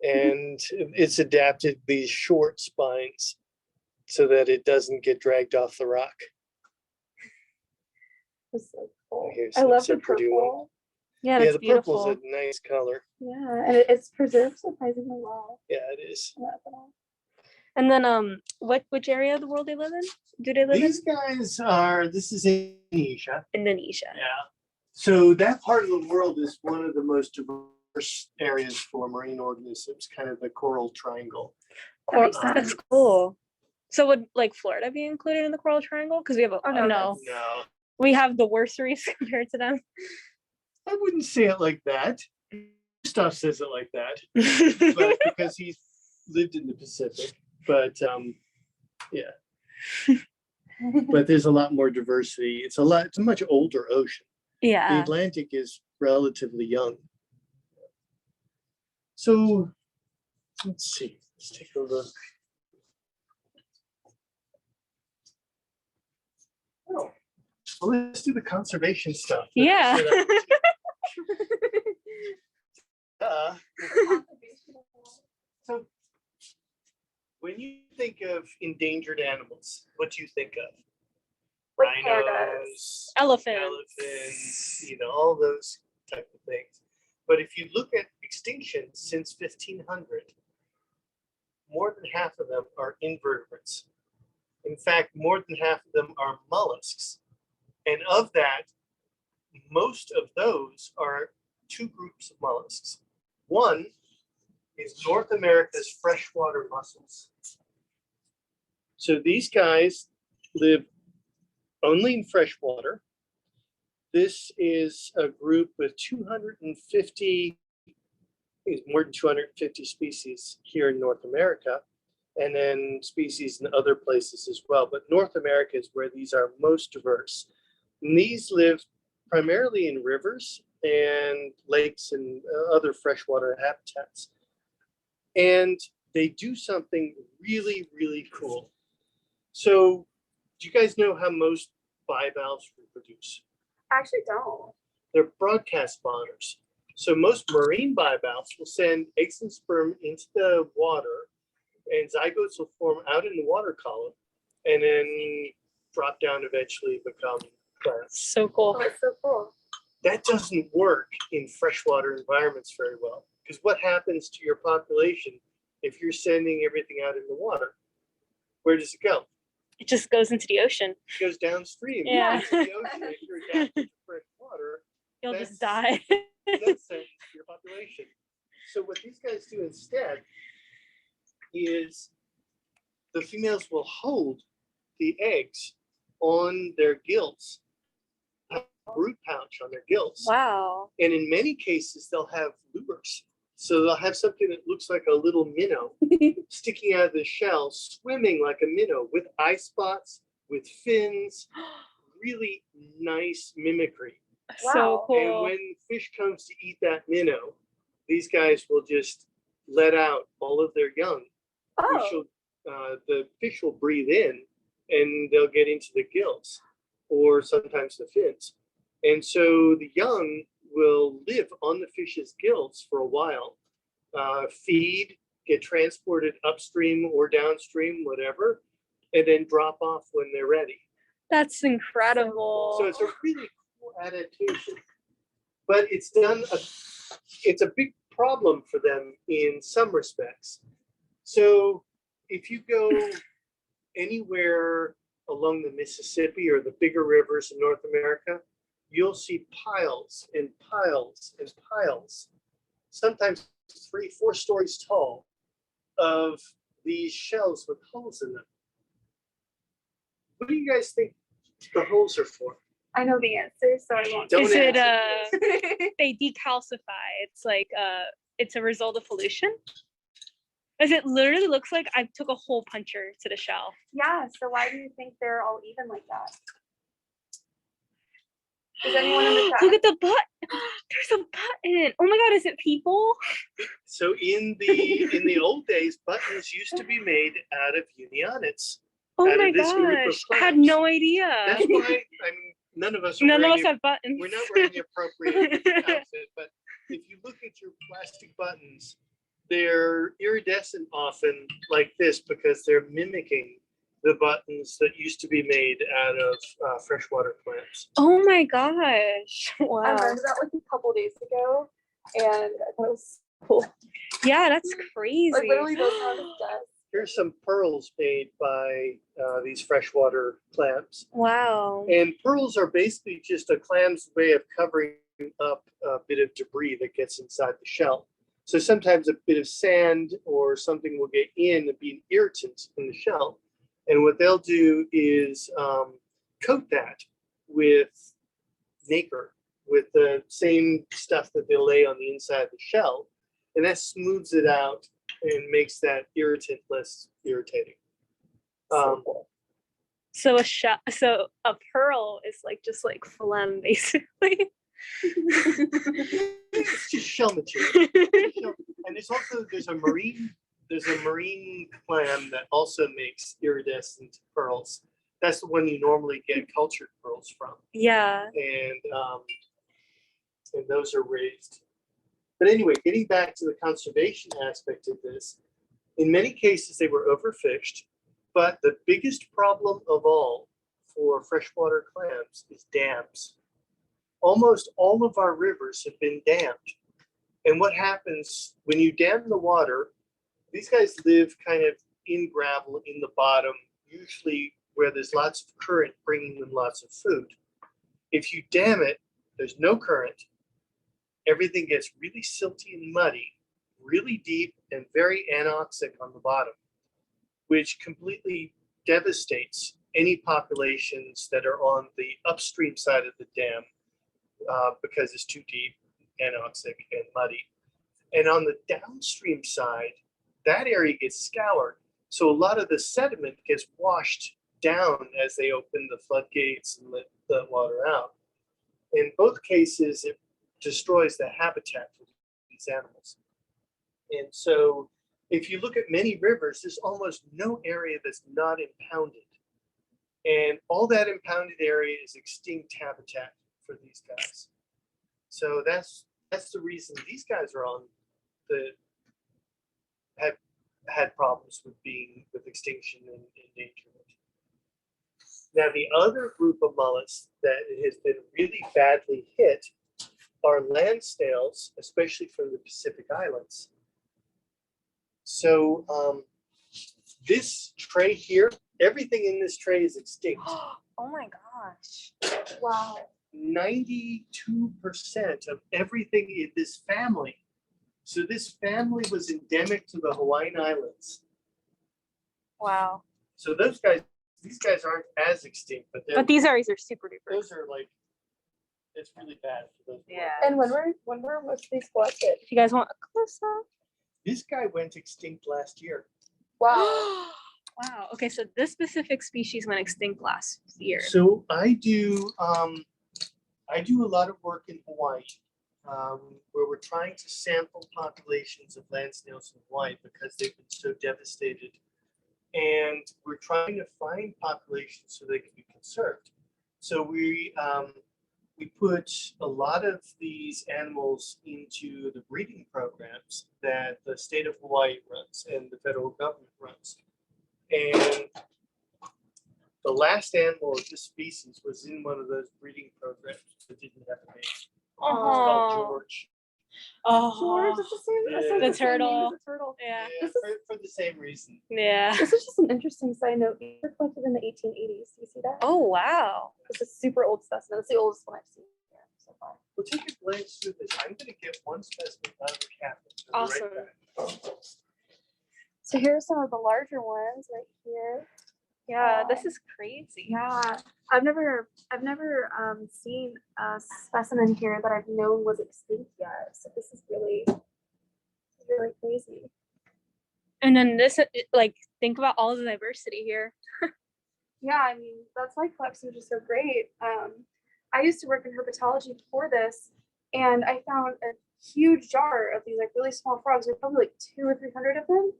And it's adapted these short spines so that it doesn't get dragged off the rock. It's so cool. Here's I love that's a the pretty one. purple. Yeah, Yeah, that's the purple's beautiful. a nice color. Yeah, and it's preserved surprisingly well. Yeah, it is. I love that. And then which area of the world they live in? Do they live These guys are, this is Indonesia. in Indonesia? Yeah. So that part of the world is one of the most diverse areas for marine organisms, kind of the coral triangle. Cor- makes that's sense. cool. So would like Florida be included in the coral triangle? Because we have a Oh, no, no. No, We have the worst reefs compared to them. I wouldn't say it like that. Stuff says it like that, but because he's lived in the Pacific. But yeah, but there's a lot more diversity. It's a much older ocean. The Yeah. Atlantic is relatively young. So let's see. Let's take a look. Oh, well, let's do the conservation stuff. Yeah. So when you think of endangered animals, what do you think of? Like pandas. Rhinos, Elephants. elephants, all those type of things. But if you look at extinction since 1500, more than half of them are invertebrates. In fact, more than half of them are mollusks. And of that, most of those are two groups of mollusks. One is North America's freshwater mussels. So these guys live only in freshwater. This is a group with 250, more than 250 species here in North America, and then species in other places as well. But North America is where these are most diverse. And these live primarily in rivers and lakes and other freshwater habitats. And they do something really, really cool. So do you guys know how most bivalves reproduce? I actually don't. They're broadcast spawners. So most marine bivalves will send eggs and sperm into the water, and zygotes will form out in the water column and then drop down, eventually become plants. So cool. Oh, it's so cool. That doesn't work in freshwater environments very well, because what happens to your population if you're sending everything out in the water? Where does it go? It just goes into the ocean. It goes downstream. Yeah. Into the ocean. If you're adapted to fresh water, You'll just That's- die. nonsense to your population. So what these guys do instead is the females will hold the eggs on their gills, have a brood pouch on their gills. Wow. And in many cases, they'll have lures. So they'll have something that looks like a little minnow sticking out of the shell, swimming like a minnow with eye spots, with fins, really nice mimicry. So Wow. cool. And when fish comes to eat that minnow, these guys will just let out all of their young. Which Oh, will, the fish will breathe in and they'll get into the gills or sometimes the fins. And so the young will live on the fish's gills for a while, feed, get transported upstream or downstream, whatever, and then drop off when they're ready. That's incredible. So it's a really cool adaptation, but it's a big problem for them in some respects. So if you go anywhere along the Mississippi or the bigger rivers in North America, you'll see piles and piles and piles, sometimes 3-4 stories tall, of these shells with holes in them. What do you guys think the holes are for? I know the answer, so I won't. Don't Is it answer they decalcify? It's like it's a result of pollution. As it literally looks like I took a hole puncher to the shell. Yeah, so why do you think they're all even like that? Does anyone in the chat? Look at the butt. There's a button. Oh my god, is it people? So in the old days, buttons used to be made out of unionids. Oh Out my of this group of gosh. I had plants. no idea. That's why none of us are None of wearing us the- have buttons. we're not wearing the appropriate outfit, but if you look at your plastic buttons, they're iridescent often like this because they're mimicking the buttons that used to be made out of freshwater plants. Oh my gosh. I Wow. learned that like a couple days ago, and I thought it was cool. Yeah, that's crazy. Like literally goes on his desk. Here's some pearls made by these freshwater clams. Wow. And pearls are basically just a clam's way of covering up a bit of debris that gets inside the shell. So sometimes a bit of sand or something will get in and be an irritant in the shell. And what they'll do is coat that with nacre, with the same stuff that they'll lay on the inside of the shell. And that smooths it out and makes that irritant less irritating. So a pearl is like just like phlegm, basically. It's just shell material. And there's a marine clam that also makes iridescent pearls. That's the one you normally get cultured pearls from. Yeah. And those are raised. But anyway, getting back to the conservation aspect of this, in many cases they were overfished, but the biggest problem of all for freshwater clams is dams. Almost all of our rivers have been dammed. And what happens when you dam the water, these guys live kind of in gravel in the bottom, usually where there's lots of current bringing them lots of food. If you dam it, there's no current. Everything gets really silty and muddy, really deep and very anoxic on the bottom, which completely devastates any populations that are on the upstream side of the dam because it's too deep, anoxic, and muddy. And on the downstream side, that area gets scoured. So a lot of the sediment gets washed down as they open the floodgates and let the water out. In both cases, it destroys the habitat for these animals. And so if you look at many rivers, there's almost no area that's not impounded. And all that impounded area is extinct habitat for these guys. So that's the reason these guys are on the have had problems with extinction and endangerment. Now the other group of mullets that has been really badly hit are land snails, especially from the Pacific Islands. So this tray here, everything in this tray is extinct. Oh my gosh. Wow. 92% of everything in this family. So this family was endemic to the Hawaiian Islands. Wow. So these guys aren't as extinct, but These are super duper. those are like, it's really bad for those. Yeah. And when were most of these collected? If you guys want a close up. This guy went extinct last year. Wow. Wow. Okay, so this specific species went extinct last year. So I do a lot of work in Hawaii, where we're trying to sample populations of land snails in Hawaii because they've been so devastated. And we're trying to find populations so they can be conserved. So we put a lot of these animals into the breeding programs that the state of Hawaii runs and the federal government runs. And the last animal of this species was in one of those breeding programs that didn't have a name. It's called George. George, Oh. it's the same. Yeah. It's The the same name as turtle. the turtle. Yeah. Yeah, for the same reason. Yeah. This is just an interesting side note. These were collected in the 1880s. Do you see that? Oh wow. It's a super old specimen. It's the oldest one I've seen here so far. We'll take a glance through this. I'm going to get one specimen out of the cabinet. Awesome. So here are some of the larger ones right here. Yeah, this is crazy. Yeah, I've never seen a specimen here that I've known was extinct yet. So this is really crazy. And then this, like, think about all the diversity here. Yeah, I mean, that's why collections are so great. I used to work in herpetology before this, and I found a huge jar of these like really small frogs. There were probably like 200 or 300 of them.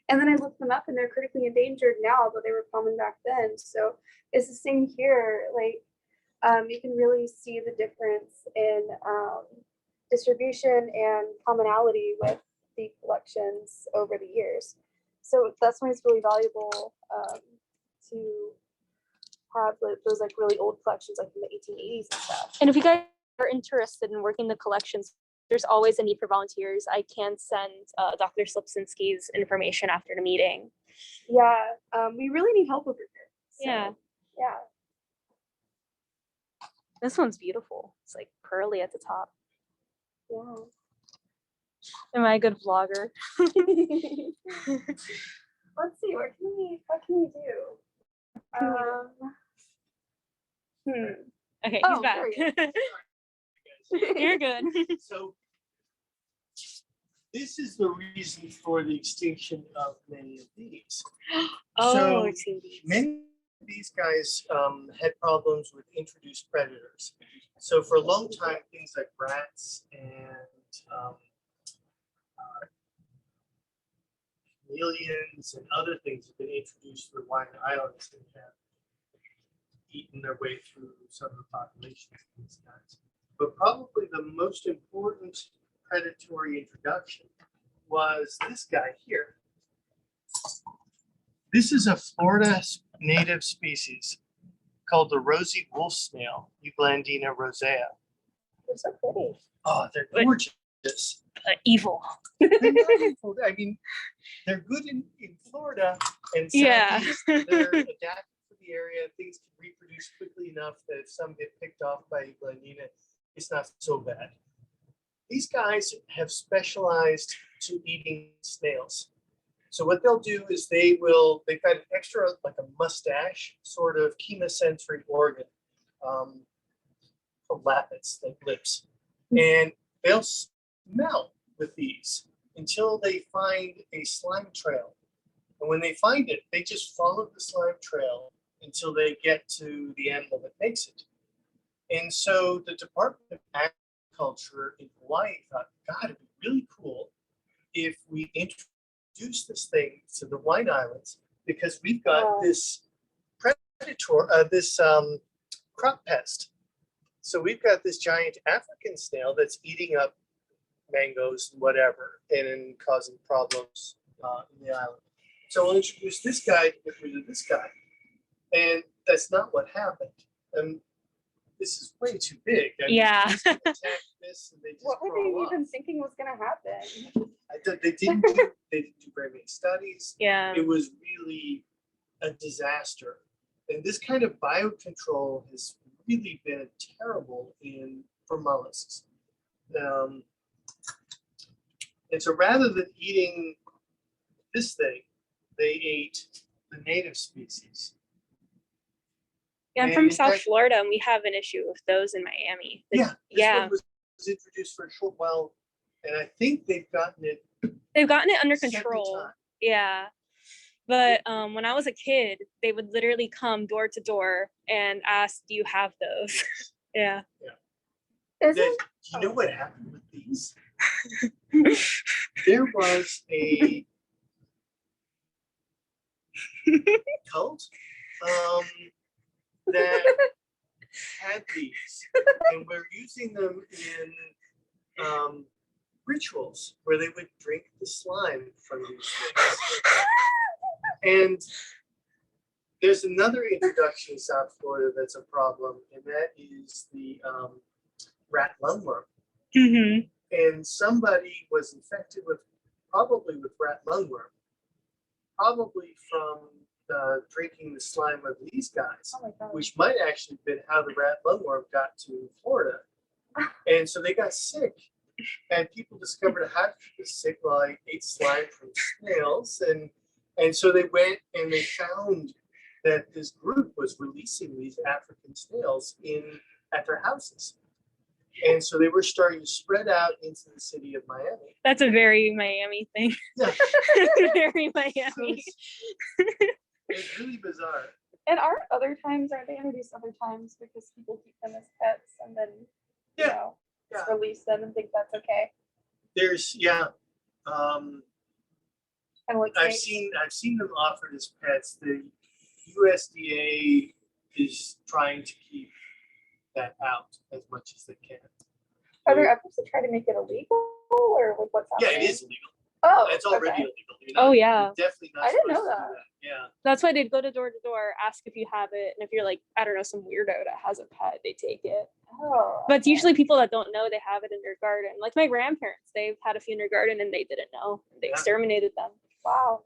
And then I looked them up and they're critically endangered now, but they were common back then. So it's the same here. Like, you can really see the difference in distribution and commonality with the collections over the years. So that's why it's really valuable to have those like really old collections like from the 1880s and stuff. And if you guys are interested in working the collections, there's always a need for volunteers. I can send Dr. Slapcinsky's information after the meeting. Yeah, we really need help over here. So, Yeah. Yeah. This one's beautiful. It's like pearly at the top. Yeah. Am I a good vlogger? Let's see, what can we do? Okay, Oh, he's back. there You're good. So this is the reason for the extinction of many of these. Oh, So it's in these. many of these guys had problems with introduced predators. So for a long time, things like rats and chameleons and other things have been introduced to the Hawaiian Islands and have eaten their way through some of the populations of these guys. But probably the most important predatory introduction was this guy here. This is a Florida native species called the rosy wolf snail, Euglandina rosea. They're so pretty. Oh, they're gorgeous. Evil. They're not evil. I mean, they're good in Florida and Yeah. Southeast. They're adapted to the area. Things can reproduce quickly enough that if some get picked off by Euglandina, it's not so bad. These guys have specialized to eating snails. So what they'll do is they've got an extra, like a mustache, sort of chemosensory organ from lappets, like lips. And they'll smell with these until they find a slime trail. And when they find it, they just follow the slime trail until they get to the animal that makes it. And so the Department of Agriculture in Hawaii thought, God, it'd be really cool if we introduce this thing to the Hawaiian Islands, because we've got this predator, this crop pest. So we've got this giant African snail that's eating up mangoes and whatever, and causing problems in the island. So we'll introduce this guy to get rid of this guy. And that's not what happened. And this is way too big. I mean, Yeah. this can attack this and they just What were crawl they off. even thinking was gonna happen? They didn't do very many studies. Yeah. It was really a disaster. And this kind of biocontrol has really been terrible for mollusks. And so rather than eating this thing, they ate the native species. Yeah, I'm And from in South fact- Florida, and we have an issue with those in Miami. Yeah, this Yeah. one was introduced for a short while, and I think they've gotten it They've gotten it under second control. time. Yeah. But when I was a kid, they would literally come door to door and ask, "Do you have those?" Yeah. Is Do it? you know what happened with these? There was a cult that had these, and we're using them in rituals where they would drink the slime from these things. And there's another introduction in South Florida that's a problem, and that is the rat lungworm. Mm-hmm. And somebody was infected probably with rat lungworm, probably from drinking the slime of these guys, Oh my god. which might actually have been how the rat lungworm got to Florida. And so they got sick, and people discovered how to get sick. Well, I ate slime from snails, and so they went and they found that this group was releasing these African snails at their houses. And so they were starting to spread out into the city of Miami. That's a very Miami thing. Yeah. Very So Miami. it's really bizarre. And aren't they introduced other times because people keep them as pets and then you Yeah, know just yeah. release them and think that's okay? Kind Kind of like I've snakes. seen them offered as pets. The USDA is trying to keep that out as much as they can. Are there efforts to try to make it illegal or like what's Yeah, happening? it is illegal. Oh, It's already okay. illegal. You're Oh, not- yeah. you're definitely not I didn't supposed know to do that. Yeah. That's why they'd go to door, ask if you have it, and if you're like, I don't know, some weirdo that has a pet, they take it. Oh, But it's okay. usually people that don't know they have it in their garden. Like my grandparents, they've had a few in their garden and they didn't know. They Yeah. exterminated them. Wow.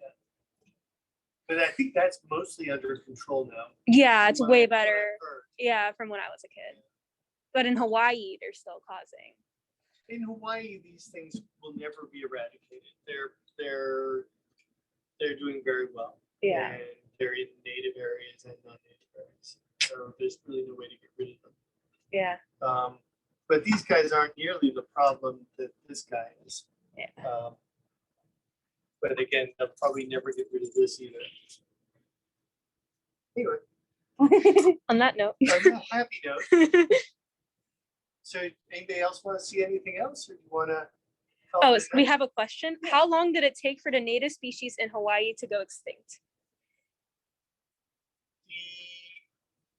But I think that's mostly under control now. Yeah, from it's what way I've better. heard. Yeah, from when I was a kid. But in Hawaii, they're still causing. In Hawaii, these things will never be eradicated. They're doing very well. Yeah. And they're in native areas and non-native areas. So there's really no way to get rid of them. Yeah. But these guys aren't nearly the problem that this guy is. Yeah. But again, they'll probably never get rid of this either. Anyway, On that note. on a happy note. So anybody else want to see anything else, or do you want to? Oh, we have a question. How long did it take for the native species in Hawaii to go extinct? The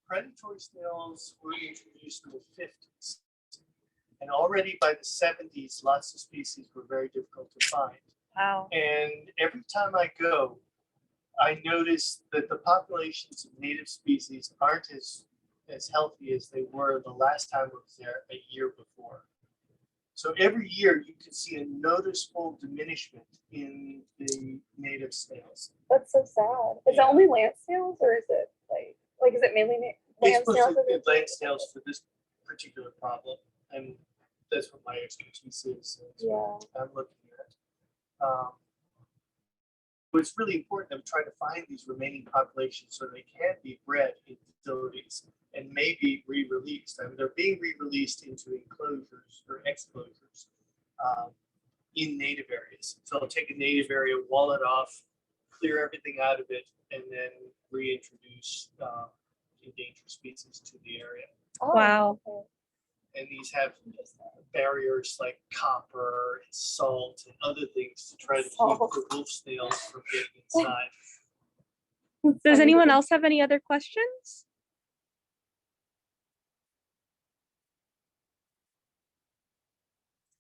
predatory snails were introduced in the 50s. And already by the 70s, lots of species were very difficult to find. Wow. And every time I go, I notice that the populations of native species aren't as healthy as they were the last time I was there a year before. So every year you can see a noticeable diminishment in the native snails. That's so sad. Is it Yeah. only land snails, or is it like is it mainly land It's snails? supposed to be land snails for this particular problem, and that's what my expertise is. So that's what I'm looking at. What's really important, I'm trying to find these remaining populations so they can be bred in facilities and maybe re-released. I mean, they're being re-released into enclosures or exclosures in native areas. So I'll take a native area, wall it off, clear everything out of it, and then reintroduce endangered species to the area. Oh, Wow. okay. And these have barriers like copper and salt and other things to try to keep the wolf snails from getting inside. Does anyone else have any other questions?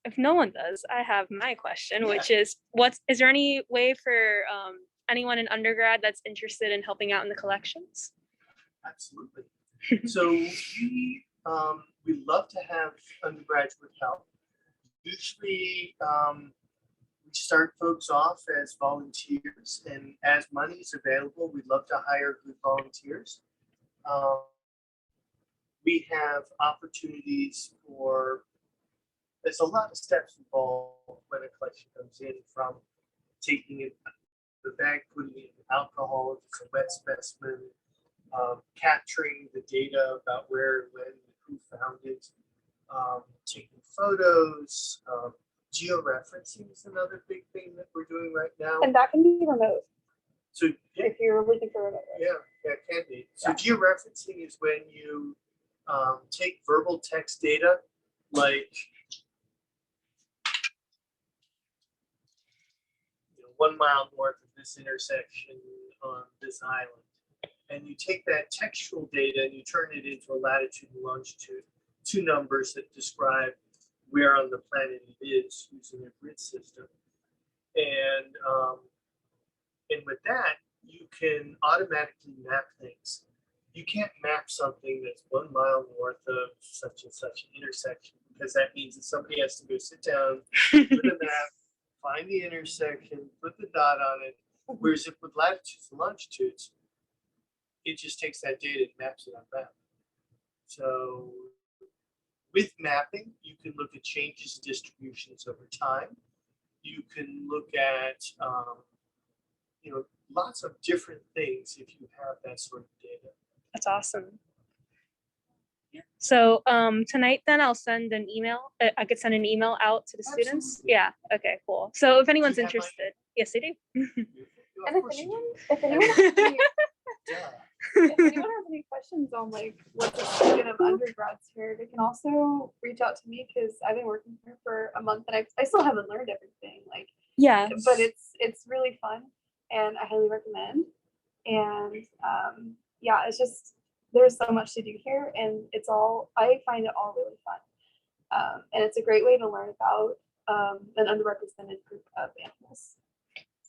If no one does, I have my question, which is, is there any way for anyone in undergrad that's interested in helping out in the collections? Absolutely. So we love to have undergraduate help. Usually we start folks off as volunteers, and as money is available, we'd love to hire good volunteers. We have opportunities for, there's a lot of steps involved when a collection comes in, from taking it the bag, putting it in alcohol if it's a wet specimen, capturing the data about where, when, who found it, taking photos, georeferencing is another big thing that we're doing right now. And that can be remote So if you're looking for remote. yeah, it can be. So georeferencing is when you take verbal text data, like 1 mile north of this intersection on this island, and you take that textual data and you turn it into a latitude and longitude, two numbers that describe where on the planet it is using a grid system. And with that, you can automatically map things. You can't map something that's 1 mile north of such and such an intersection, because that means that somebody has to go sit down with a map, find the intersection, put the dot on it. Whereas if with latitudes and longitudes, it just takes that data and maps it on map. So with mapping, you can look at changes in distributions over time. You can look at lots of different things if you have that sort of data. That's awesome. Yeah. So tonight then I'll send an email. I could send an email out to the students. Absolutely. Yeah. Okay, cool. So if anyone's Do you have interested, yes, I do. And Of course you do. if anyone has any, Duh. if anyone has any questions on like what's a student of undergrads here, they can also reach out to me, because I've been working here for a month and I still haven't learned everything. Like, Yeah. but it's really fun and I highly recommend. And it's just, there's so much to do here, and I find it all really fun. And it's a great way to learn about an underrepresented group of animals.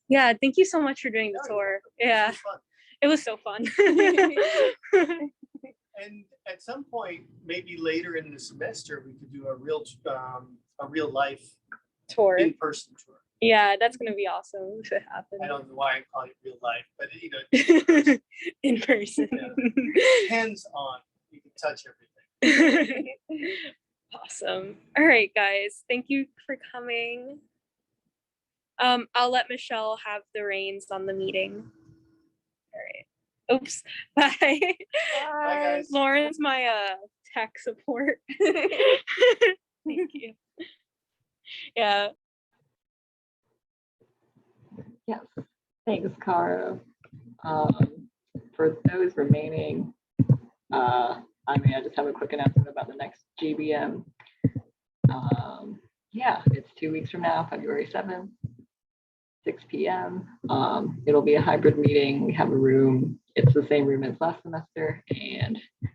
Yeah. Thank you so much for doing the No, tour. it's Yeah. fun. It was so fun. And at some point, maybe later in the semester, we could do a real life Tour. in-person tour. Yeah, that's gonna be awesome if it I happens. don't know why I call it real life, but In person. hands on, you can touch everything. Awesome. All right, guys. Thank you for coming. I'll let Michelle have the reins on the meeting. All right. Oops. Bye. Bye, guys. Lauren's my tech support. Thank you. Yeah. Yes, thanks, Cara. For those remaining, I just have a quick announcement about the next GBM. Yeah, it's 2 weeks from now, February 7th, 6 p.m. It'll be a hybrid meeting. We have a room. It's the same room as last semester, and the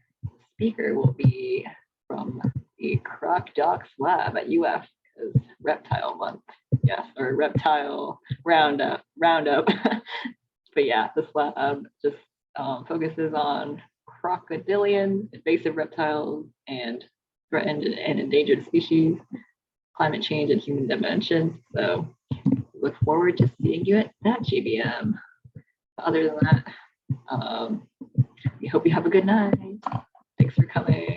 speaker will be from the Croc Docs Lab at UF, because Reptile Month. Yes, or Reptile Roundup. But yeah, this lab just focuses on crocodilian, invasive reptiles, and threatened and endangered species, climate change, and human dimensions. So look forward to seeing you at that GBM. Other than that, we hope you have a good night. Thanks for coming.